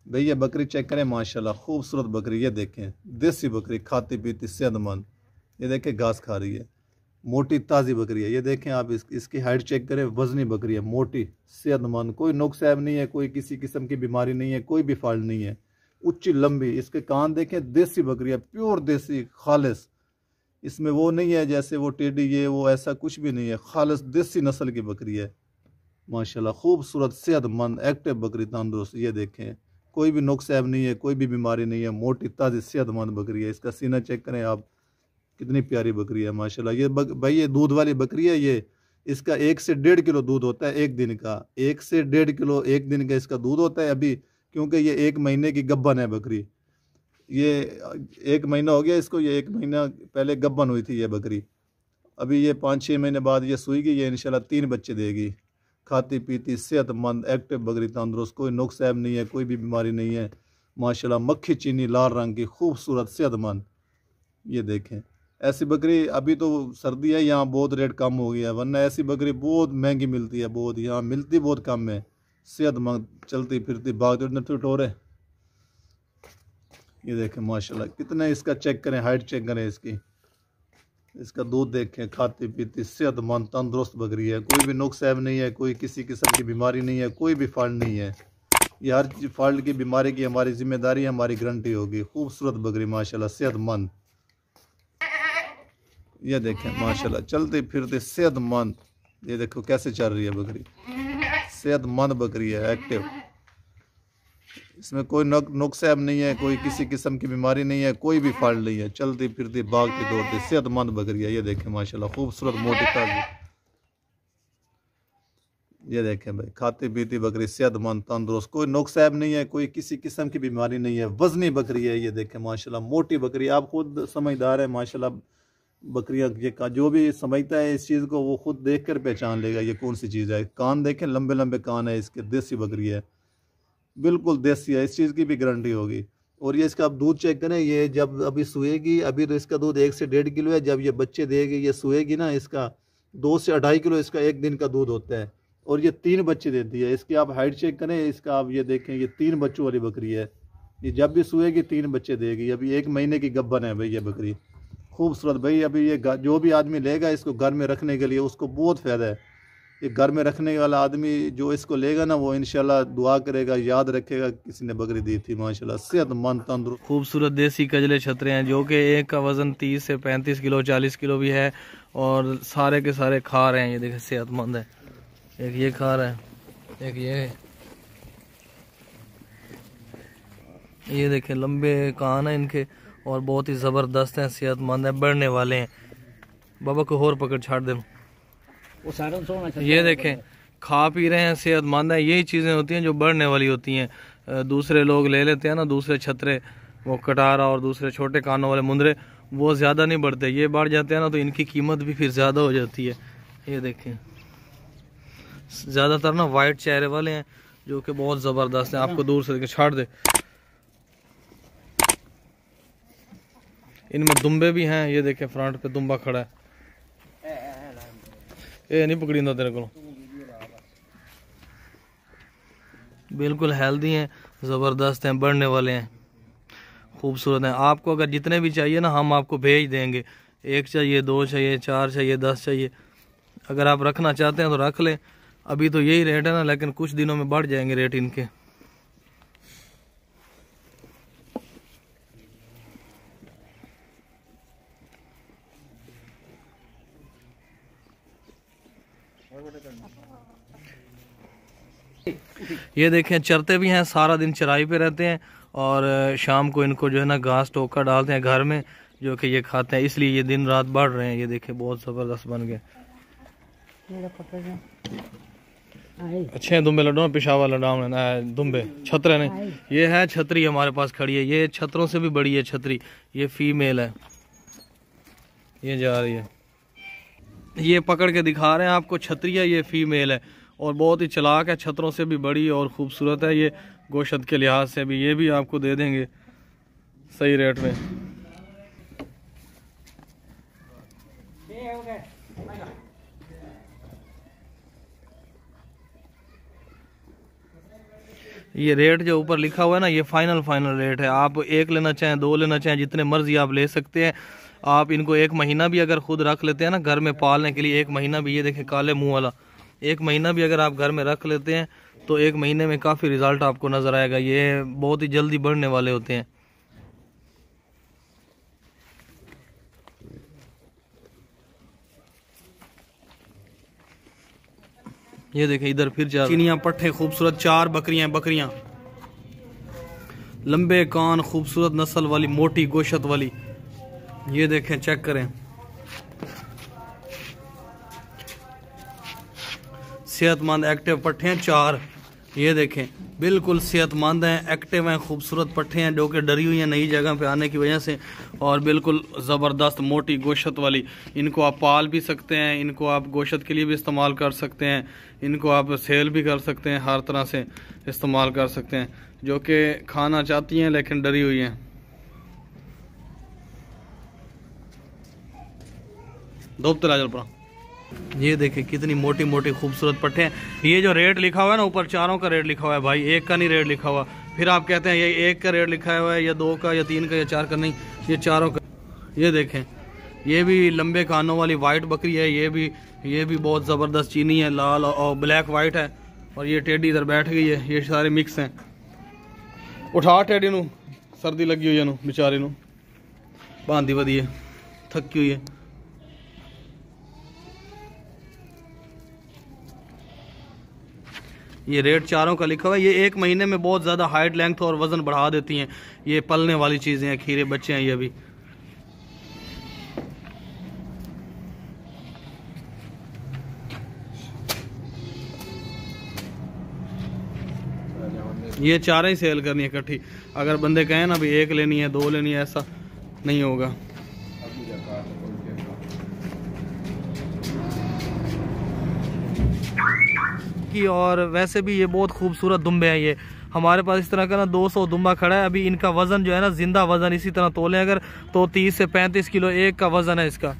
भाई ये बकरी चेक करें, माशाल्लाह खूबसूरत बकरी। ये देखें देसी बकरी, खाती पीती सेहतमंद। ये देखें घास खा रही है, मोटी ताज़ी बकरी है। ये देखें आप इसकी हाइट चेक करें, वजनी बकरी है, मोटी सेहतमंद, कोई नुक्स ऐब नहीं है, कोई किसी किस्म की बीमारी नहीं है, कोई भी फॉल्ट नहीं है। ऊंची लंबी, इसके कान देखें, देसी बकरी है, प्योर देसी खालिस। इसमें वो नहीं है जैसे वो टेडी, ये वो ऐसा कुछ भी नहीं है, खालिस देसी नस्ल की बकरी है माशाल्लाह। खूबसूरत सेहतमंद एक्टिव बकरी, तंदुरुस्त। ये देखें कोई भी नुक्स ऐब नहीं है, कोई भी बीमारी नहीं है, मोटी ताज़ी सेहतमंद बकरी है। इसका सीना चेक करें आप, कितनी प्यारी बकरी है माशाल्लाह। ये भाई ये दूध वाली बकरी है। ये इसका 1 से 1.5 किलो दूध होता है एक दिन का। 1 से 1.5 किलो एक दिन का इसका दूध होता है अभी, क्योंकि ये 1 महीने की गब्बन है बकरी। ये 1 महीना हो गया इसको, ये 1 महीना पहले गब्बन हुई थी ये बकरी। अभी ये 5-6 महीने बाद ये सूएगी, ये इंशाल्लाह 3 बच्चे देगी। खाती पीती सेहतमंद एक्टिव बकरी, तंदुरुस्त, कोई नुक्स ऐब नहीं है, कोई भी बीमारी नहीं है माशाल्लाह। मक्खी चीनी लाल रंग की, खूबसूरत सेहतमंद। ये देखें ऐसी बकरी, अभी तो सर्दी है यहाँ बहुत रेट कम हो गया, वरना ऐसी बकरी बहुत महंगी मिलती है, बहुत यहाँ मिलती बहुत कम है। सेहतमंद चलती फिरती भागती टोरे। ये देखें माशाल्लाह कितना, इसका चेक करें, हाइट चेक करें इसकी, इसका दूध देखें, खाती पीती सेहतमंद तंदुरुस्त बकरी है। कोई भी नुक्स ऐब नहीं है, कोई किसी किस्म की बीमारी नहीं है, कोई भी फॉल्ट नहीं है। ये हर फॉल्ट की बीमारी की हमारी जिम्मेदारी, हमारी गारंटी होगी। खूबसूरत बकरी माशाल्लाह सेहतमंद। ये देखें माशाल्लाह चलती फिरती सेहतमंद। ये देखो कैसे चल रही है बकरी, सेहतमंद बकरी है, एक्टिव। इसमें कोई नुक्स ऐब नहीं है, कोई किसी किस्म की बीमारी नहीं है, कोई भी फॉल्ट नहीं है। चलती फिरती भागती दौड़ती सेहतमंद बकरी है। ये देखें माशाल्लाह खूबसूरत मोटी ताजी। ये देखें भाई, खाती पीती बकरी, सेहतमंद तंदुरुस्त, कोई नुक्स ऐब नहीं है, कोई किसी किस्म की बीमारी नहीं है, वजनी बकरी है। ये देखें माशाल्लाह मोटी बकरी, आप खुद समझदार है माशाल्लाह। बकरियां ये का जो भी समझता है इस चीज़ को, वो खुद देख कर पहचान लेगा ये कौन सी चीज़ है। कान देखें, लंबे लंबे कान है इसके, देसी बकरी है, बिल्कुल देसी है, इस चीज़ की भी गारंटी होगी। और ये इसका आप दूध चेक करें, ये जब अभी सूएगी, अभी तो इसका दूध 1 से 1.5 किलो है, जब ये बच्चे देगी, ये सूएगी ना, इसका 2 से 2.5 किलो इसका एक दिन का दूध होता है। और ये 3 बच्चे देती है। इसकी आप हाइट चेक करें, इसका आप ये देखें, ये 3 बच्चों वाली बकरी है। ये जब भी सूएगी 3 बच्चे देगी। अभी 1 महीने की गब्बन है भाई ये बकरी, खूबसूरत। भाई अभी ये जो भी आदमी लेगा इसको घर में रखने के लिए, उसको बहुत फ़ायदा है। ये घर में रखने वाला आदमी जो इसको लेगा ना, वो इंशाल्लाह दुआ करेगा, याद रखेगा किसी ने बकरी दी थी माशाल्लाह। सेहतमंद तंदुरुस्त खूबसूरत देसी कजले छतरे हैं, जो कि एक का वज़न 30 से 35 किलो 40 किलो भी है, और सारे के सारे खा रहे हैं। ये देखें सेहतमंद है, एक ये खा रहा है, एक ये देखें लंबे कान है इनके, और बहुत ही ज़बरदस्त हैं, सेहतमंद है, बढ़ने वाले हैं। बाबा को और पकड़ छाड़ दे। ये देखें खा पी रहे हैं, सेहतमंद है। यही चीज़ें होती हैं जो बढ़ने वाली होती हैं। दूसरे लोग ले लेते हैं ना दूसरे छतरे, वो कटारा और दूसरे छोटे कानों वाले मुंदरे, वो ज़्यादा नहीं बढ़ते, ये बढ़ जाते हैं ना, तो इनकी कीमत भी फिर ज़्यादा हो जाती है। ये देखें ज़्यादातर ना वाइट चेहरे वाले हैं, जो कि बहुत ज़बरदस्त हैं। आपको दूर से छाड़ दे। इनमें दुम्बे भी हैं, ये देखें फ्रंट पे दुम्बा खड़ा है। ये नहीं पकड़ींदा तेरे को, बिल्कुल हेल्दी हैं, ज़बरदस्त हैं, बढ़ने वाले हैं, खूबसूरत हैं। आपको अगर जितने भी चाहिए ना, हम आपको भेज देंगे। 1 चाहिए, 2 चाहिए, 4 चाहिए, 10 चाहिए। अगर आप रखना चाहते हैं तो रख लें। अभी तो यही रेट है ना, लेकिन कुछ दिनों में बढ़ जाएंगे रेट इनके। ये देखें चरते भी हैं, सारा दिन चराई पे रहते हैं, और शाम को इनको जो है ना घास टोका डालते हैं घर में, जो कि ये खाते हैं, इसलिए ये दिन रात बढ़ रहे हैं। ये देखें बहुत ज़बरदस्त बन गए, अच्छे हैं दुम्बे लड्डू, पेशावर लड्डू दुम्बे छतरे ने। ये है छतरी हमारे पास खड़ी है, ये छतरों से भी बड़ी है छतरी, ये फीमेल है, ये जा रही है। ये पकड़ के दिखा रहे हैं आपको, छतरी है, ये फीमेल है, और बहुत ही चालाक है, छतरों से भी बड़ी और खूबसूरत है। ये गोश्त के लिहाज से भी, ये भी आपको दे देंगे सही रेट में। ये रेट जो ऊपर लिखा हुआ है ना, ये फाइनल रेट है। आप एक लेना चाहें, दो लेना चाहें, जितने मर्जी आप ले सकते हैं। आप इनको 1 महीना भी अगर खुद रख लेते हैं ना घर में पालने के लिए, 1 महीना भी, ये देखें काले मुंह वाला, 1 महीना भी अगर आप घर में रख लेते हैं तो 1 महीने में काफ़ी रिजल्ट आपको नज़र आएगा। ये बहुत ही जल्दी बढ़ने वाले होते हैं। ये देखें इधर फिर चीनियाँ पट्टे खूबसूरत 4 बकरियां, लंबे कान, खूबसूरत नस्ल वाली, मोटी गोशत वाली। ये देखें, चेक करें, सेहतमंद एक्टिव पट्टे हैं 4। ये देखें बिल्कुल सेहतमंद हैं, एक्टिव हैं, खूबसूरत पट्टे हैं, जो कि डरी हुई हैं नई जगह पे आने की वजह से, और बिल्कुल ज़बरदस्त मोटी गोशत वाली। इनको आप पाल भी सकते हैं, इनको आप गोशत के लिए भी इस्तेमाल कर सकते हैं, इनको आप सेल भी कर सकते हैं, हर तरह से इस्तेमाल कर सकते हैं। जो कि खाना चाहती हैं लेकिन डरी हुई हैं। ये देखें कितनी मोटी मोटी खूबसूरत पट्टे हैं। ये जो रेट लिखा हुआ है ना ऊपर, 4 का रेट लिखा हुआ है भाई, 1 का नहीं रेट लिखा हुआ। फिर आप कहते हैं ये 1 का रेट लिखा हुआ है, या 2 का, या 3 का, या 4 का, नहीं, ये 4 का। ये देखें, ये भी लंबे कानों वाली वाइट बकरी है। ये भी बहुत ज़बरदस्त चीनी है, लाल और ब्लैक वाइट है। और ये टेडी इधर बैठ गई है, ये सारे मिक्स हैं। उठा टेडी नू, सर्दी लगी हुई है नू, बेचारी नू बांधी वधी है, थकी हुई है। ये रेट 4 का लिखा हुआ है। ये 1 महीने में बहुत ज़्यादा हाइट, लेंथ और वज़न बढ़ा देती हैं। ये पलने वाली चीज़ें हैं, खीरे बच्चे हैं ये भी। ये 4 ही सेल करनी है इकट्ठी। अगर बंदे कहें ना भाई 1 लेनी है, 2 लेनी है, ऐसा नहीं होगा। और वैसे भी ये बहुत खूबसूरत दुम्बे हैं। ये हमारे पास इस तरह का ना 200 दुम्बा खड़ा है। अभी इनका वजन जो है ना, जिंदा वजन इसी तरह तोले अगर, तो 30 से 35 किलो एक का वजन है इसका।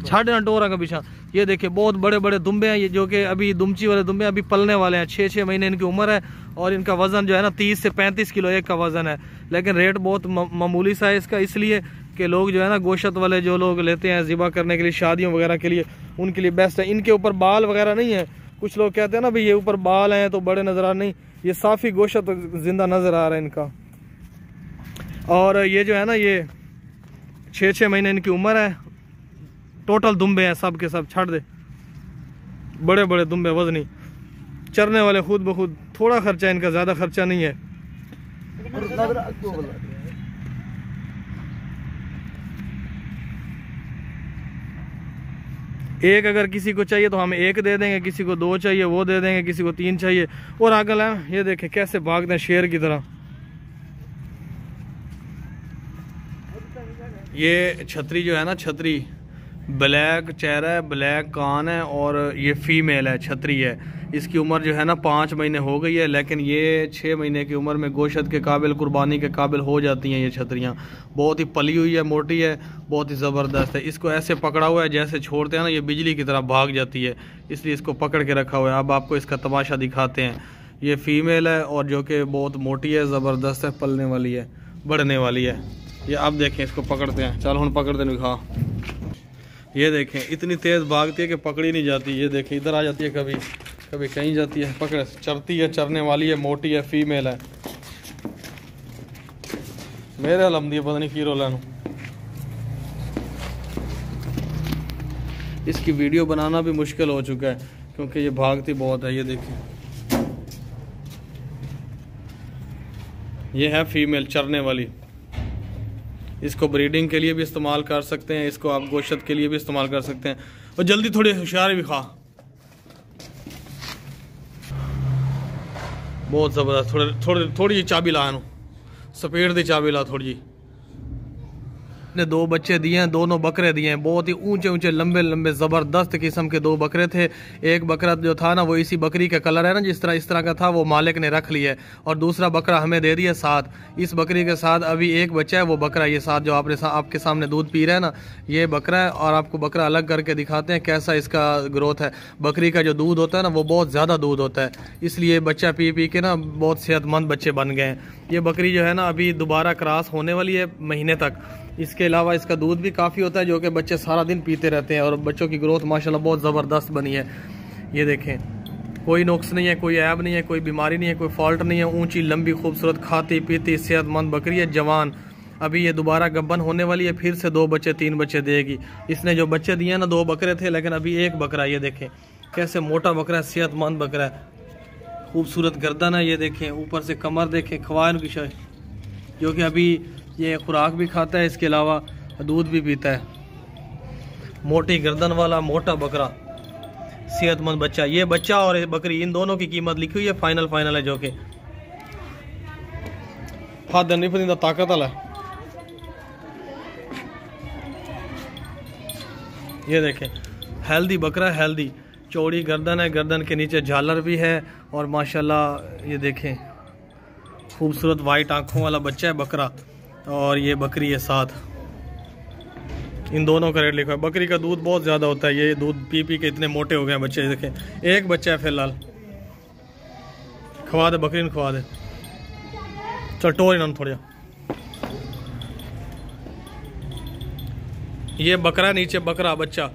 छाड़ना टोरा का पीछा। ये देखिए बहुत बड़े बड़े दुम्बे हैं ये, जो कि अभी दुमची वाले दुम्बे अभी पलने वाले हैं। 6-6 महीने इनकी उम्र है और इनका वजन जो है ना 30 से 35 किलो एक का वजन है। लेकिन रेट बहुत मामूली सा है इसका, इसलिए कि लोग जो है ना गोश्त वाले जो लोग लेते हैं ज़िबा करने के लिए, शादियों वगैरह के लिए, उनके लिए बेस्ट है। इनके ऊपर बाल वगैरह नहीं है। कुछ लोग कहते हैं ना भाई ये ऊपर बाल हैं तो बड़े नज़र आ, नहीं, ये साफ़ी गोश्त जिंदा नज़र आ रहा है इनका। और ये जो है ना, ये 6-6 महीने इनकी उम्र है। टोटल दुम्बे हैं सब के सब, छड़ दे, बड़े बड़े दुम्बे वजनी, चरने वाले खुद ब खुद। थोड़ा खर्चा इनका, ज़्यादा खर्चा नहीं है। एक अगर किसी को चाहिए तो हम 1 दे देंगे, किसी को 2 चाहिए वो दे देंगे, किसी को 3 चाहिए। और आगे है, ये देखें कैसे भागते हैं शेर की तरह। ये छतरी जो है ना, छतरी ब्लैक चेहरा है, ब्लैक कान है, और ये फीमेल है, छतरी है। इसकी उम्र जो है ना 5 महीने हो गई है, लेकिन ये 6 महीने की उम्र में गोश्त के काबिल, कुर्बानी के काबिल हो जाती हैं ये छतरियाँ। बहुत ही पली हुई है, मोटी है, बहुत ही ज़बरदस्त है। इसको ऐसे पकड़ा हुआ है जैसे छोड़ते हैं ना ये बिजली की तरह भाग जाती है, इसलिए इसको पकड़ के रखा हुआ है। अब आपको इसका तमाशा दिखाते हैं। ये फीमेल है और जो कि बहुत मोटी है, ज़बरदस्त है, पलने वाली है, बढ़ने वाली है। ये अब देखें इसको पकड़ते हैं, चल हम पकड़ते नहीं खा। ये देखें इतनी तेज़ भागती है कि पकड़ी नहीं जाती। ये देखें इधर आ जाती है, कभी कभी कहीं जाती है, पकड़ चरती है, चरने वाली है, मोटी है, फीमेल है। मेरे अलमदी पता नहीं की रोला। इसकी वीडियो बनाना भी मुश्किल हो चुका है क्योंकि ये भागती बहुत है। ये देखिए, ये है फीमेल चरने वाली। इसको ब्रीडिंग के लिए भी इस्तेमाल कर सकते हैं, इसको आप गोश्त के लिए भी इस्तेमाल कर सकते हैं। और जल्दी थोड़ी होशियार भी खा, बहुत ज़बरदस्त। थोड़ी चाबी ला, स्पीड दी चाबी ला थोड़ी जी। ने 2 बच्चे दिए हैं, दोनों बकरे दिए हैं। बहुत ही ऊंचे ऊंचे लंबे लंबे ज़बरदस्त किस्म के 2 बकरे थे। एक बकरा जो था ना वो इसी बकरी का कलर है ना, जिस तरह इस तरह का था, वो मालिक ने रख लिया है। और दूसरा बकरा हमें दे दिया साथ। इस बकरी के साथ अभी एक बच्चा है, वो बकरा ये साथ जो आपके सामने दूध पी रहा है ना, ये बकरा है। और आपको बकरा अलग करके दिखाते हैं कैसा इसका ग्रोथ है। बकरी का जो दूध होता है ना वो बहुत ज़्यादा दूध होता है, इसलिए बच्चा पी पी के ना बहुत सेहतमंद बच्चे बन गए हैं। ये बकरी जो है ना अभी दोबारा क्रॉस होने वाली है महीने तक। इसके अलावा इसका दूध भी काफ़ी होता है जो कि बच्चे सारा दिन पीते रहते हैं। और बच्चों की ग्रोथ माशाल्लाह बहुत ज़बरदस्त बनी है। ये देखें, कोई नुक्स नहीं है, कोई ऐब नहीं है, कोई बीमारी नहीं है, कोई फॉल्ट नहीं है। ऊंची लंबी खूबसूरत खाती पीती सेहतमंद बकरी है, जवान। अभी ये दोबारा गब्बन होने वाली है, फिर से 2 बच्चे 3 बच्चे देगी। इसने जो बच्चे दिए ना 2 बकरे थे, लेकिन अभी एक बकरा। ये देखें कैसे मोटा बकरा है, सेहतमंद बकरा है, खूबसूरत गर्दन है। ये देखें ऊपर से कमर देखें, खवान की शाय, जो कि अभी ये खुराक भी खाता है, इसके अलावा दूध भी पीता है। मोटी गर्दन वाला मोटा बकरा, सेहतमंद बच्चा। ये बच्चा और ये बकरी, इन दोनों की कीमत लिखी हुई है, फाइनल है, जो कि हाथ नहीं पता ताकत वाला। ये देखें हेल्दी बकरा, हेल्दी चौड़ी गर्दन है, गर्दन के नीचे झालर भी है। और माशाल्लाह ये देखें खूबसूरत वाइट आंखों वाला बच्चा है बकरा। और ये बकरी है साथ। इन दोनों का रेट लिखा है। बकरी का दूध बहुत ज़्यादा होता है, ये दूध पी पी के इतने मोटे हो गए हैं बच्चे। देखें एक बच्चा है फिलहाल, खवा दे बकरी ने, खवा दे, चल टोर इन्होंने थोड़ा। ये बकरा नीचे बकरा बच्चा,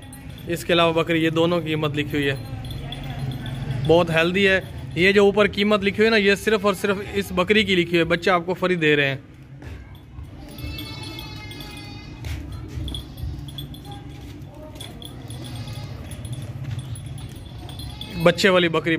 इसके अलावा बकरी, ये दोनों की कीमत लिखी हुई है। बहुत हेल्दी है। ये जो ऊपर कीमत लिखी हुई है ना, ये सिर्फ और सिर्फ इस बकरी की लिखी हुई है। बच्चा आपको फ्री दे रहे हैं। बच्चे वाली बकरी,